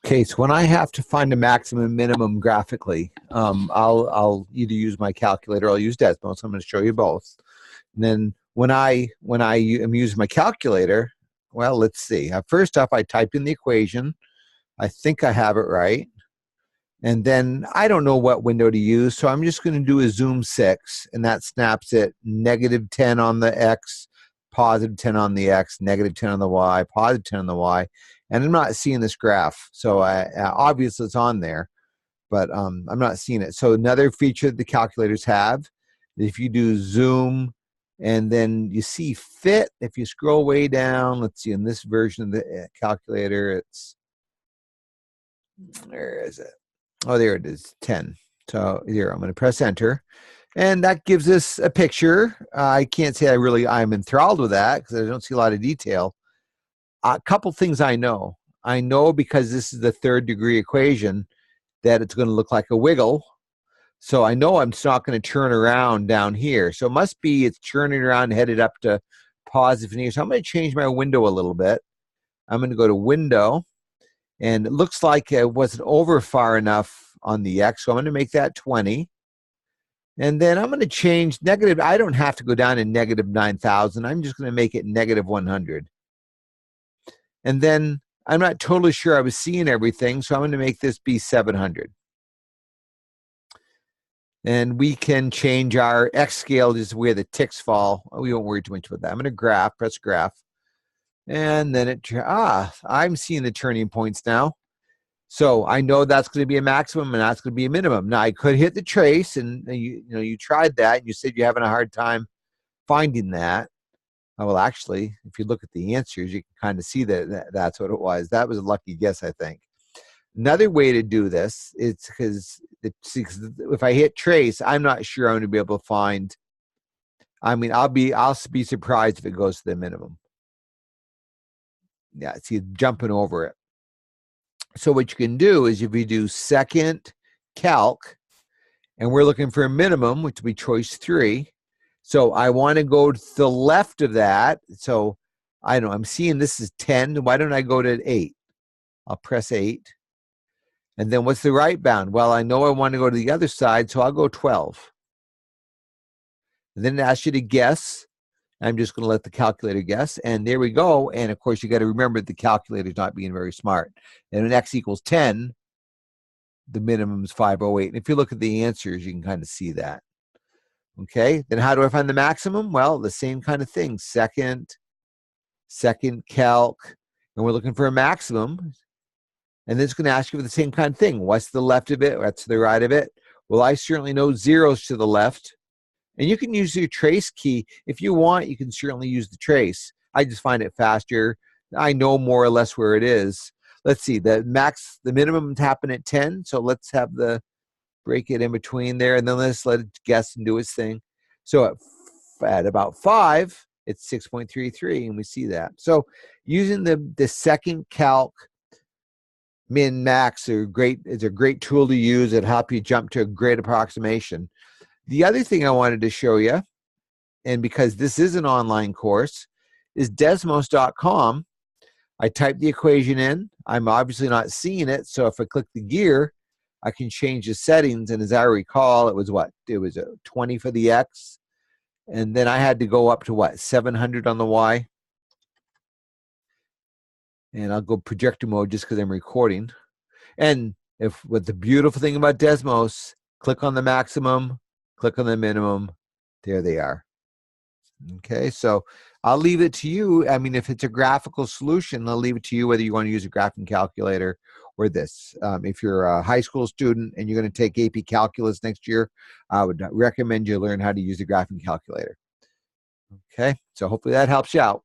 Okay, so when I have to find a maximum and minimum graphically, I'll either use my calculator or I'll use Desmos. So I'm going to show you both. And then when I am using my calculator, well, let's see. First off, I typed in the equation. I think I have it right. And then I don't know what window to use, so I'm just going to do a zoom 6, and that snaps it -10 on the x, +10 on the x, -10 on the y, +10 on the y. And I'm not seeing this graph, so obviously it's on there, but I'm not seeing it. So another feature that the calculators have, if you do zoom and then you see fit, if you scroll way down, let's see, in this version of the calculator, it's, where is it? Oh, there it is, 10. So here, I'm going to press enter. And that gives us a picture. I can't say I'm enthralled with that because I don't see a lot of detail. A couple things I know. I know because this is the third degree equation that it's going to look like a wiggle. So I know I'm not going to turn around down here. So it must be it's turning around headed up to positive here. So I'm going to change my window a little bit. I'm going to go to window. And it looks like it wasn't over far enough on the x, so I'm going to make that 20. And then I'm going to change negative. I don't have to go down to -9,000. I'm just going to make it -100. And then I'm not totally sure I was seeing everything, so I'm going to make this be 700. And we can change our x scale just where the ticks fall. We won't worry too much about that. I'm going to press graph. And then I'm seeing the turning points now. So I know that's going to be a maximum and that's going to be a minimum. Now I could hit the trace, and you tried that and you said you're having a hard time finding that. Well, actually, if you look at the answers, you can kind of see that's what it was. That was a lucky guess, I think. Another way to do this is because if I hit trace, I'm not sure I'm going to be able to find. I mean, I'll be surprised if it goes to the minimum. Yeah, see, jumping over it. So what you can do is if you do second calc, and we're looking for a minimum, which would be choice 3. So I want to go to the left of that. So I know I'm seeing this is 10. Why don't I go to 8? I'll press 8. And then what's the right bound? Well, I know I want to go to the other side, so I'll go 12. And then it asks you to guess. I'm just going to let the calculator guess, and there we go. And of course, you got to remember the calculator's not being very smart. And when x equals 10, the minimum is 508. And if you look at the answers, you can kind of see that. Okay, then how do I find the maximum? Well, the same kind of thing. Second calc, and we're looking for a maximum. And then it's going to ask you for the same kind of thing. What's the left of it? What's the right of it? Well, I certainly know zeros to the left. And you can use your trace key. If you want, you can certainly use the trace. I just find it faster. I know more or less where it is. Let's see, the minimum happen at 10. So let's have the break it in between there, and then let's let it guess and do its thing. So at about 5, it's 6.33, and we see that. So using the second calc min max is a great tool to use. It'll help you jump to a great approximation. The other thing I wanted to show you, and because this is an online course, is Desmos.com. I type the equation in. I'm obviously not seeing it, so if I click the gear, I can change the settings. And as I recall, it was what? It was a 20 for the x, and then I had to go up to what? 700 on the y. And I'll go projector mode just because I'm recording. And what the beautiful thing about Desmos, click on the maximum, click on the minimum, there they are. Okay, so I'll leave it to you. I mean, if it's a graphical solution, I'll leave it to you whether you want to use a graphing calculator or this. If you're a high school student and you're going to take AP Calculus next year, I would recommend you learn how to use a graphing calculator. Okay, so hopefully that helps you out.